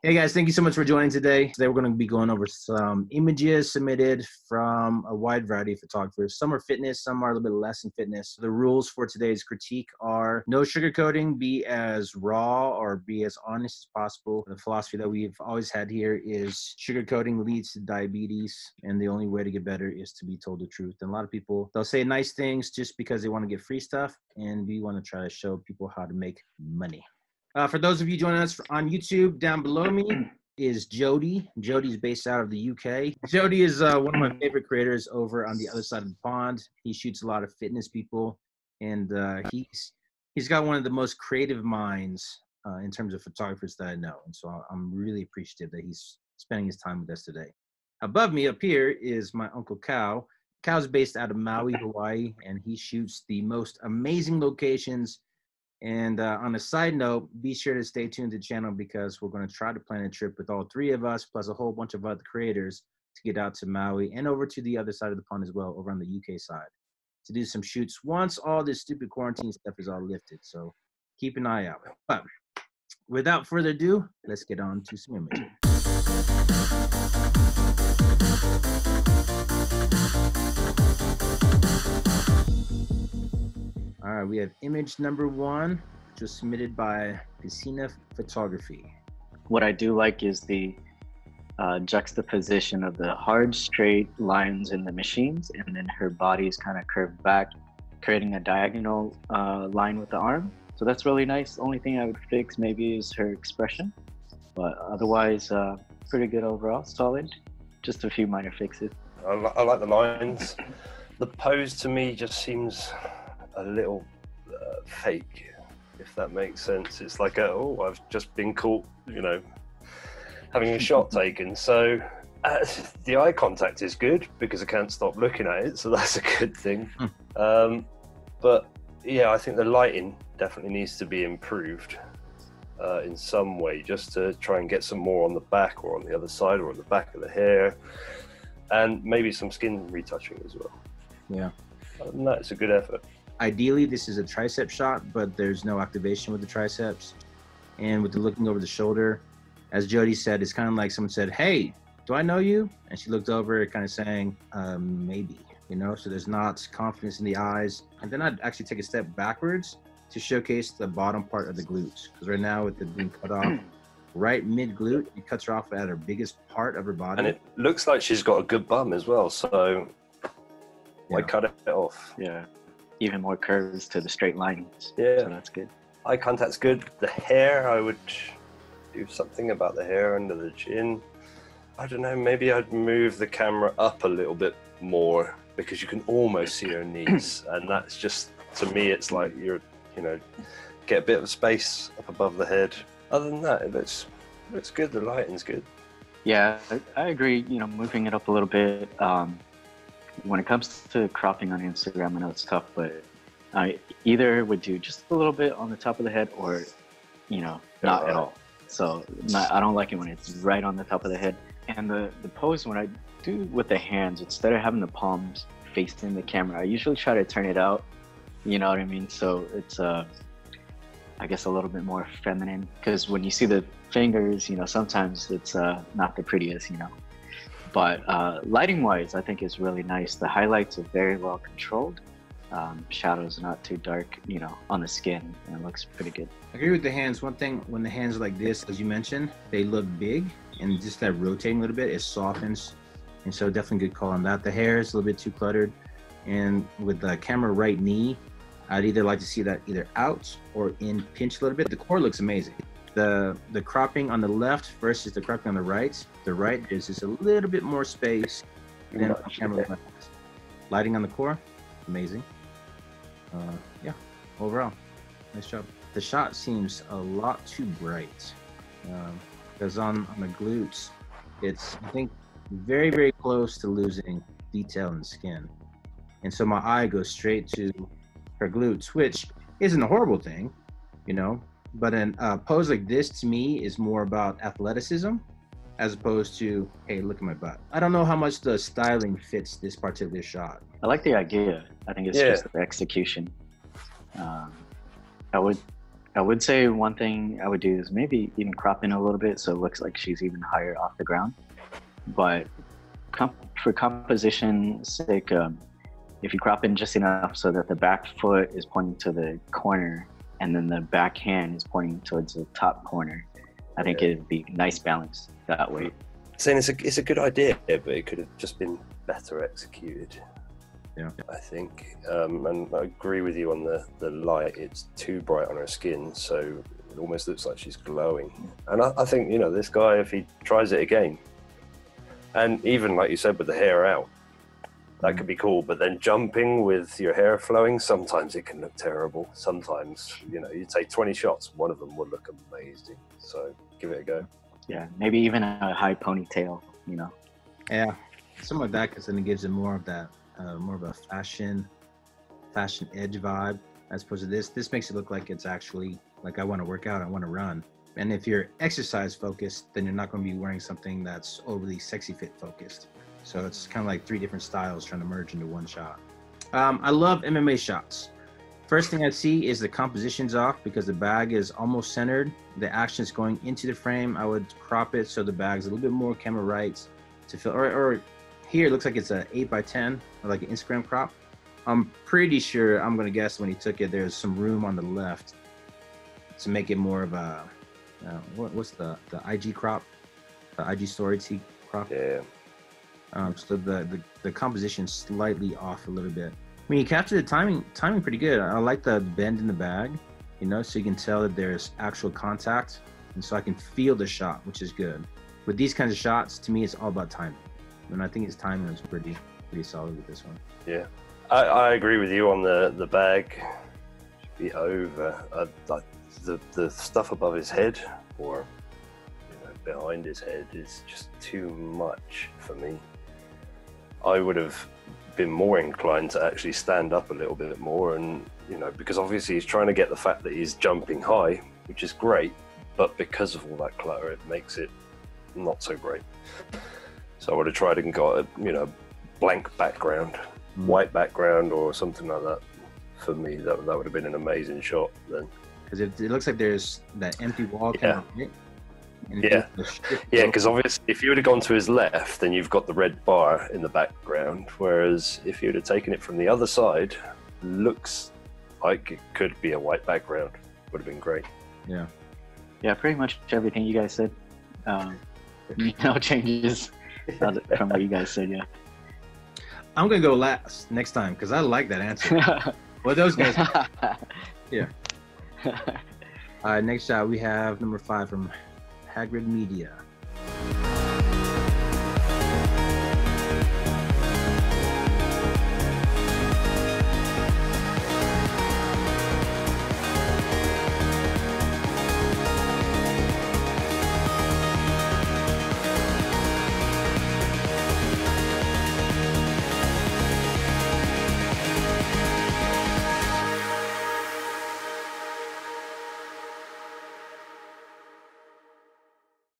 Hey guys, thank you so much for joining today. Today we're going to be going over some images submitted from a wide variety of photographers. Some are fitness, some are a little bit less in fitness. The rules for today's critique are no sugarcoating, be as raw or be as honest as possible. The philosophy that we've always had here is sugarcoating leads to diabetes, and the only way to get better is to be told the truth. And a lot of people, they'll say nice things just because they want to get free stuff, and we want to try to show people how to make money. For those of you joining us on YouTube, down below me is Jody. Jody's based out of the UK. Jody is one of my favorite creators over on the other side of the pond. He shoots a lot of fitness people, and he's got one of the most creative minds in terms of photographers that I know. And so I'm really appreciative that he's spending his time with us today. Above me up here is my Uncle Cal. Cal's based out of Maui, Hawaii, and he shoots the most amazing locations. And on a side note, be sure to stay tuned to the channel because we're going to try to plan a trip with all three of us, plus a whole bunch of other creators to get out to Maui and over to the other side of the pond as well, over on the UK side, to do some shoots once all this stupid quarantine stuff is all lifted. So keep an eye out. But without further ado, let's get on to some images. All right, we have image number 1, which was submitted by Piscina Photography. What I do like is the juxtaposition of the hard, straight lines in the machines, and then her body is kind of curved back, creating a diagonal line with the arm. So that's really nice. The only thing I would fix maybe is her expression, but otherwise, pretty good overall, solid. Just a few minor fixes. I like the lines. The pose to me just seems a little fake, if that makes sense. It's like oh, I've just been caught, you know, having a shot taken. So the eye contact is good because I can't stop looking at it, so that's a good thing. But yeah, I think the lighting definitely needs to be improved in some way, just to try and get some more on the back or on the other side or on the back of the hair, and maybe some skin retouching as well. Yeah, other than that, it's a good effort. Ideally, this is a tricep shot, but there's no activation with the triceps. And with the looking over the shoulder, as Jody said, it's kind of like someone said, "Hey, do I know you?" And she looked over, kind of saying, maybe, you know, so there's not confidence in the eyes. And then I'd actually take a step backwards to showcase the bottom part of the glutes. Because right now with it being cut off, right mid-glute, it cuts her off at her biggest part of her body. And it looks like she's got a good bum as well, so why cut it off? Yeah. Even more curves to the straight lines. Yeah, so that's good. Eye contact's good. The hair, I would do something about the hair under the chin. I don't know, maybe I'd move the camera up a little bit more because you can almost see her knees, and that's just, to me, it's like you're, you know, get a bit of space up above the head. Other than that, it looks good. The lighting's good. Yeah, I agree. You know, moving it up a little bit. When it comes to cropping on Instagram, I know it's tough, but I either would do just a little bit on the top of the head or, you know, not at all. So I don't like it when it's right on the top of the head. And the pose, when I do with the hands, instead of having the palms facing the camera, I usually try to turn it out, you know what I mean? So it's, I guess, a little bit more feminine, because when you see the fingers, you know, sometimes it's not the prettiest, you know. But lighting wise, I think is really nice. The highlights are very well controlled. Shadows are not too dark, you know, on the skin, and it looks pretty good. I agree with the hands. One thing, when the hands are like this, as you mentioned, they look big, and just that rotating a little bit, it softens. And so definitely good call on that. The hair is a little bit too cluttered. And with the camera right knee, I'd either like to see that either out or in pinch a little bit. The core looks amazing. The cropping on the left versus the cropping on the right is just a little bit more space than on camera left. Lighting on the core, amazing. Yeah, overall, nice job. The shot seems a lot too bright because on the glutes, it's, I think, very, very close to losing detail in the skin. And so my eye goes straight to her glutes, which isn't a horrible thing, you know. But a pose like this, to me, is more about athleticism as opposed to, hey, look at my butt. I don't know how much the styling fits this particular shot. I like the idea. I think it's just the execution. I would I would say one thing I would do is maybe even crop in a little bit so it looks like she's even higher off the ground. But for composition's sake, if you crop in just enough so that the back foot is pointing to the corner and then the back hand is pointing towards the top corner, I think it'd be nice balance that way. Saying it's a good idea, but it could have just been better executed. Yeah, I think, and I agree with you on the light. It's too bright on her skin, so it almost looks like she's glowing. And I think, you know, this guy, if he tries it again, and even like you said with the hair out, that could be cool. But then jumping with your hair flowing, sometimes it can look terrible. Sometimes, you know, you take 20 shots, one of them will look amazing. So give it a go. Yeah, maybe even a high ponytail, you know. Yeah, something like that, because then it gives it more of that, more of a fashion edge vibe, as opposed to this. This makes it look like it's actually like, I want to work out, I want to run. And if you're exercise focused, then you're not going to be wearing something that's overly sexy fit focused. So it's kind of like 3 different styles trying to merge into one shot. I love MMA shots. First thing I see is the composition's off because the bag is almost centered. The action is going into the frame. I would crop it so the bag's a little bit more camera right to fill, or here it looks like it's a 8x10 or like an Instagram crop. I'm pretty sure, I'm gonna guess when he took it, there's some room on the left to make it more of a, what's the IG crop? The IG story T crop? Yeah. So the composition's slightly off a little bit. I mean, you captured the timing pretty good. I like the bend in the bag, you know, so you can tell that there's actual contact, and so I can feel the shot, which is good. With these kinds of shots, to me, it's all about timing, and I think his timing was pretty solid with this one. Yeah, I agree with you on the bag. Should be over. The stuff above his head or, you know, behind his head is just too much for me. I would have been more inclined to actually stand up a little bit more, and, you know, because obviously he's trying to get the fact that he's jumping high, which is great, but because of all that clutter, it makes it not so great. So I would have tried and got a, you know, blank background, white background or something like that. For me, that would have been an amazing shot then. Because it looks like there's that empty wall kind of, right? Yeah, because obviously if you would have gone to his left, then you've got the red bar in the background, whereas if you would have taken it from the other side, looks like it could be a white background. Would have been great. Yeah, pretty much everything you guys said. No changes from what you guys said. Yeah, I'm gonna go last next time because I like that answer. Well, those guys. Yeah. All right, next shot we have number 5 from Hagrid Media.